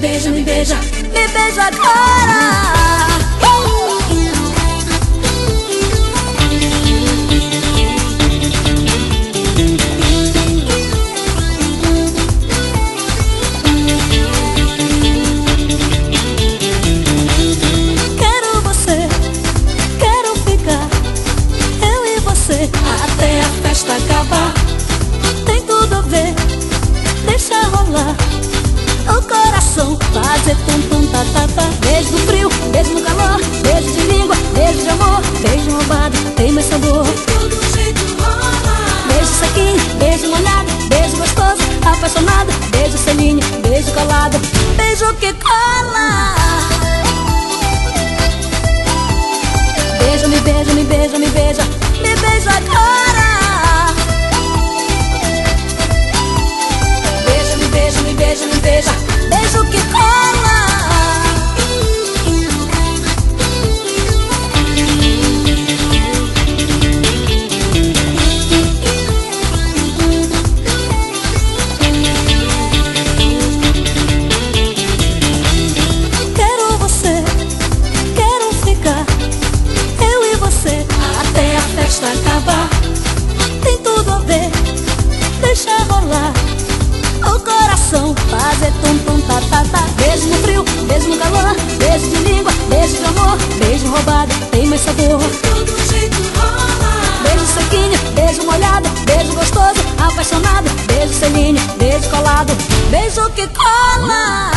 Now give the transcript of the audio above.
beija, me beija, me beija agora. Quero você, quero ficar, eu e você, até a festa acabar. Tem tudo a ver, deixa rolar o coração, fazer tum-tum, tá-tá-tá. Beijo no frio, beijo no calor, beijo de língua, beijo de amor, beijo roubado, tem mais sabor. Todo jeito rola. Beijo sequinho, beijo molhado, beijo gostoso, apaixonado, beijo selinho, beijo colado, beijo que cola. Beija, me beija, me beija, me beija, me beija agora. Beija, me beija, me beija, me beija, beijo que cola. Quero você, quero ficar, eu e você, até a festa acabar. Tem tudo a ver, deixa rolar o coração, fazer tum-tum, tá-tá-tá. Beijo no frio, beijo no calor, beijo de língua, beijo de amor, beijo roubado, tem mais sabor. Todo jeito rola. Beijo sequinho, beijo molhado, beijo gostoso, apaixonado, beijo selinho, beijo colado, beijo que cola.